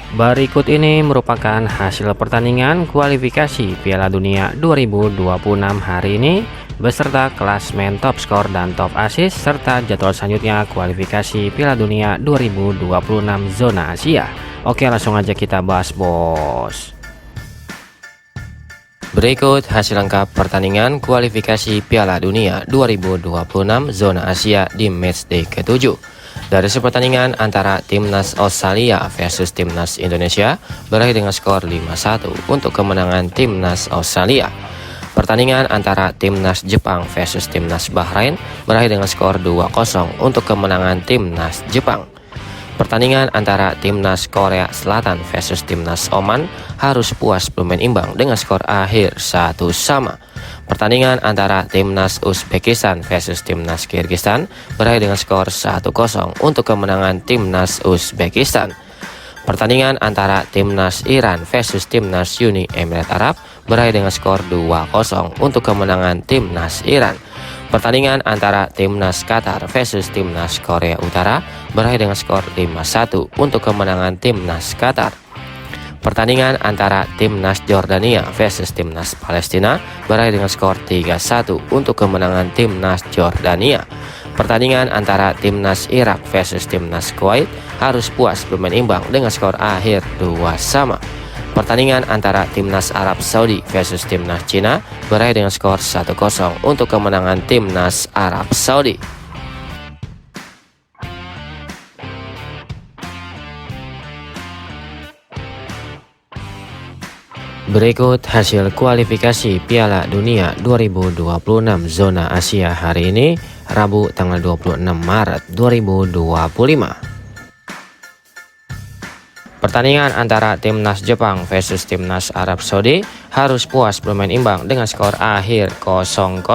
Berikut ini merupakan hasil pertandingan kualifikasi Piala Dunia 2026 hari ini beserta klasmen top skor dan top assist serta jadwal selanjutnya kualifikasi Piala Dunia 2026 zona Asia. Oke, langsung aja kita bahas, bos. Berikut hasil lengkap pertandingan kualifikasi Piala Dunia 2026 zona Asia di matchday ke-7. Dari pertandingan antara Timnas Australia versus Timnas Indonesia berakhir dengan skor 5-1 untuk kemenangan Timnas Australia. Pertandingan antara Timnas Jepang versus Timnas Bahrain berakhir dengan skor 2-0 untuk kemenangan Timnas Jepang. Pertandingan antara Timnas Korea Selatan versus Timnas Oman harus puas bermain imbang dengan skor akhir 1-1. Pertandingan antara Timnas Uzbekistan versus Timnas Kyrgyzstan berakhir dengan skor 1-0 untuk kemenangan Timnas Uzbekistan. Pertandingan antara Timnas Iran versus Timnas Uni Emirat Arab berakhir dengan skor 2-0 untuk kemenangan Timnas Iran. Pertandingan antara Timnas Qatar versus Timnas Korea Utara berakhir dengan skor 5-1 untuk kemenangan Timnas Qatar. Pertandingan antara Timnas Jordania versus Timnas Palestina berakhir dengan skor 3-1 untuk kemenangan Timnas Jordania. Pertandingan antara Timnas Irak versus Timnas Kuwait harus puas bermain imbang dengan skor akhir 2-2. Pertandingan antara Timnas Arab Saudi versus Timnas Cina berakhir dengan skor 1-0 untuk kemenangan Timnas Arab Saudi. Berikut hasil kualifikasi Piala Dunia 2026 zona Asia hari ini, Rabu tanggal 26 Maret 2025. Pertandingan antara Timnas Jepang versus Timnas Arab Saudi harus puas bermain imbang dengan skor akhir 0-0.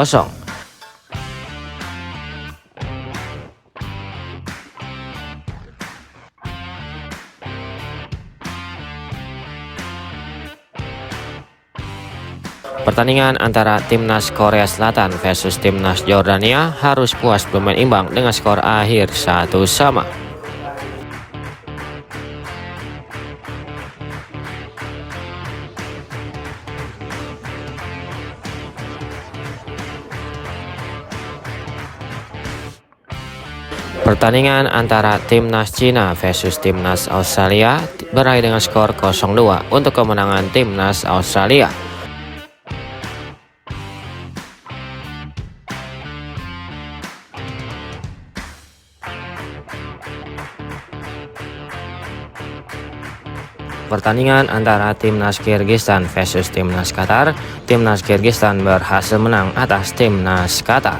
Pertandingan antara Timnas Korea Selatan versus Timnas Jordania harus puas bermain imbang dengan skor akhir 1-1. Pertandingan antara Timnas Cina versus Timnas Australia berakhir dengan skor 0-2 untuk kemenangan Timnas Australia. Pertandingan antara Timnas Kyrgyzstan versus Timnas Qatar, Timnas Kyrgyzstan berhasil menang atas Timnas Qatar.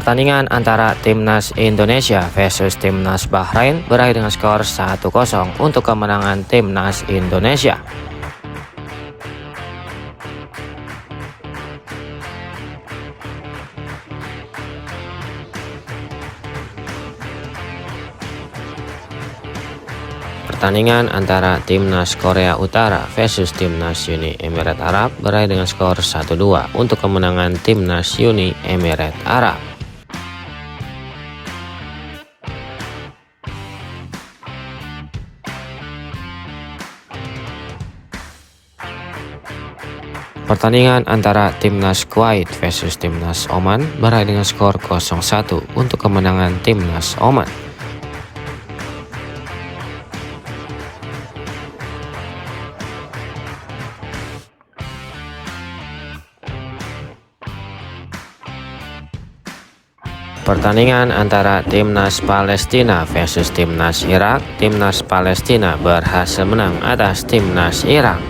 Pertandingan antara Timnas Indonesia versus Timnas Bahrain berakhir dengan skor 1-0 untuk kemenangan Timnas Indonesia. Pertandingan antara Timnas Korea Utara versus Timnas Uni Emirat Arab berakhir dengan skor 1-2 untuk kemenangan Timnas Uni Emirat Arab. Pertandingan antara Timnas Kuwait versus Timnas Oman berakhir dengan skor 0-1 untuk kemenangan Timnas Oman. Pertandingan antara Timnas Palestina versus Timnas Irak, Timnas Palestina berhasil menang atas Timnas Irak.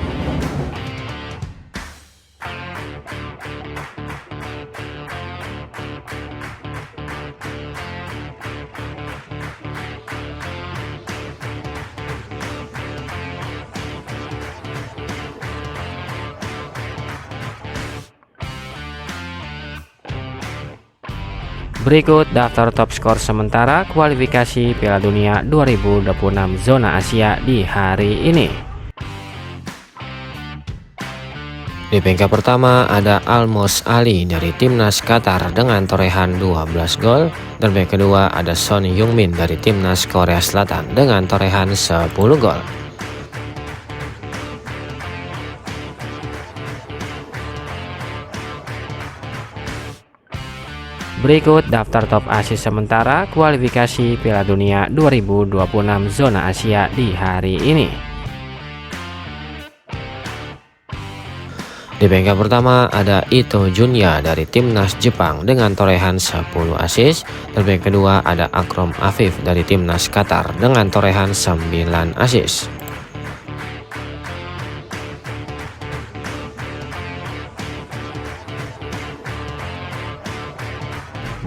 Berikut daftar top skor sementara kualifikasi Piala Dunia 2026 zona Asia di hari ini. Di peringkat pertama ada Almos Ali dari timnas Qatar dengan torehan 12 gol, dan peringkat kedua ada Son Heung-min dari timnas Korea Selatan dengan torehan 10 gol. Berikut daftar top asis sementara kualifikasi Piala Dunia 2026 zona Asia di hari ini. Di peringkat pertama ada Ito Junya dari timnas Jepang dengan torehan 10 asis, dan peringkat kedua ada Akrom Afif dari timnas Qatar dengan torehan 9 asis.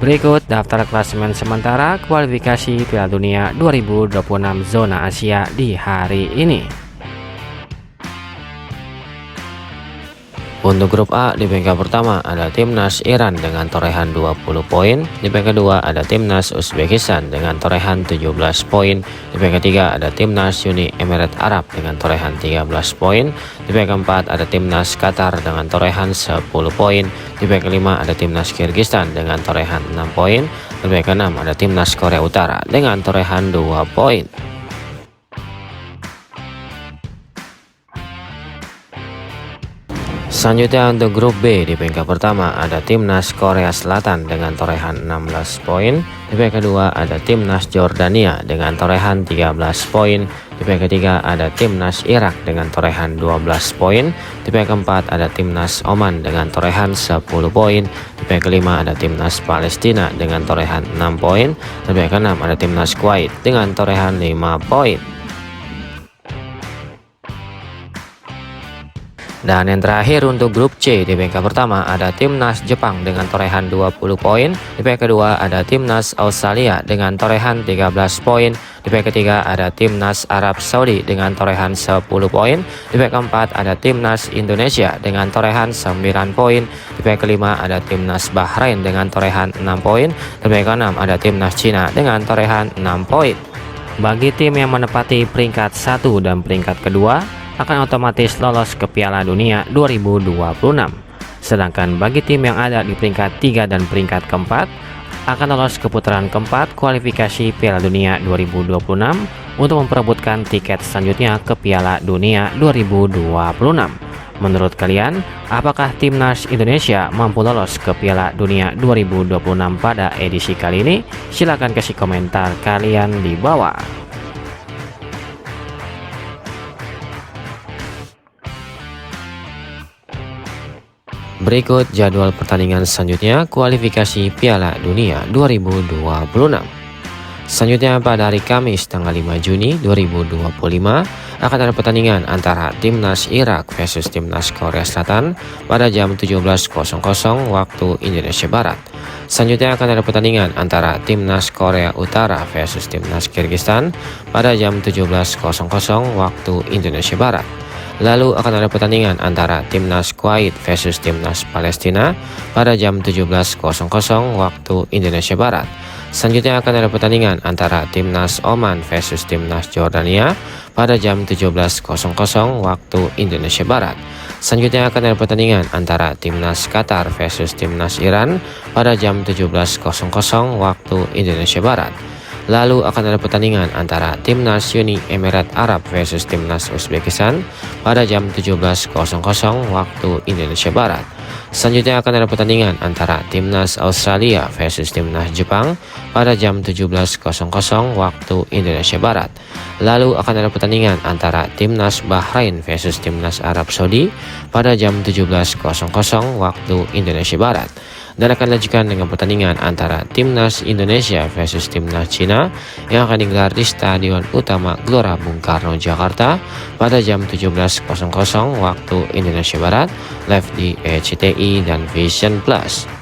Berikut daftar klasemen sementara kualifikasi Piala Dunia 2026 zona Asia di hari ini. Untuk grup A, di peringkat pertama ada timnas Iran dengan torehan 20 poin, di peringkat kedua ada timnas Uzbekistan dengan torehan 17 poin, di peringkat ketiga ada timnas Uni Emirat Arab dengan torehan 13 poin, di peringkat keempat ada timnas Qatar dengan torehan 10 poin, di peringkat kelima ada timnas Kyrgyzstan dengan torehan 6 poin, di peringkat keenam ada timnas Korea Utara dengan torehan 2 poin. Selanjutnya untuk grup B, di peringkat pertama ada timnas Korea Selatan dengan torehan 16 poin, di peringkat kedua ada timnas Jordania dengan torehan 13 poin, di peringkat ketiga ada timnas Irak dengan torehan 12 poin, di peringkat keempat ada timnas Oman dengan torehan 10 poin, di peringkat kelima ada timnas Palestina dengan torehan 6 poin, di peringkat keenam ada timnas Kuwait dengan torehan 5 poin. Dan yang terakhir untuk grup C, di peringkat pertama ada timnas Jepang dengan torehan 20 poin, di peringkat kedua ada timnas Australia dengan torehan 13 poin, di peringkat ketiga ada timnas Arab Saudi dengan torehan 10 poin, di peringkat keempat ada timnas Indonesia dengan torehan 9 poin, di peringkat kelima ada timnas Bahrain dengan torehan 6 poin, di peringkat keenam ada timnas Cina dengan torehan 6 poin. Bagi tim yang menepati peringkat 1 dan peringkat kedua akan otomatis lolos ke Piala Dunia 2026. Sedangkan bagi tim yang ada di peringkat 3 dan peringkat keempat akan lolos ke putaran keempat kualifikasi Piala Dunia 2026 untuk memperebutkan tiket selanjutnya ke Piala Dunia 2026. Menurut kalian, apakah timnas Indonesia mampu lolos ke Piala Dunia 2026 pada edisi kali ini? Silahkan kasih komentar kalian di bawah. Berikut jadwal pertandingan selanjutnya kualifikasi Piala Dunia 2026. Selanjutnya pada hari Kamis tanggal 5 Juni 2025 akan ada pertandingan antara timnas Irak versus timnas Korea Selatan pada jam 17.00 waktu Indonesia Barat. Selanjutnya akan ada pertandingan antara timnas Korea Utara versus timnas Kyrgyzstan pada jam 17.00 waktu Indonesia Barat. Lalu akan ada pertandingan antara timnas Kuwait versus timnas Palestina pada jam 17.00 waktu Indonesia Barat. Selanjutnya akan ada pertandingan antara timnas Oman versus timnas Jordania pada jam 17.00 waktu Indonesia Barat. Selanjutnya akan ada pertandingan antara timnas Qatar versus timnas Iran pada jam 17.00 waktu Indonesia Barat. Lalu akan ada pertandingan antara timnas Uni Emirat Arab versus timnas Uzbekistan pada jam 17.00 waktu Indonesia Barat. Selanjutnya akan ada pertandingan antara timnas Australia versus timnas Jepang pada jam 17.00 waktu Indonesia Barat. Lalu akan ada pertandingan antara timnas Bahrain versus timnas Arab Saudi pada jam 17.00 waktu Indonesia Barat. Dan akan dilanjutkan dengan pertandingan antara timnas Indonesia versus timnas Cina yang akan digelar di Stadion Utama Gelora Bung Karno, Jakarta pada jam 17.00 waktu Indonesia Barat, live di RCTI dan Vision Plus.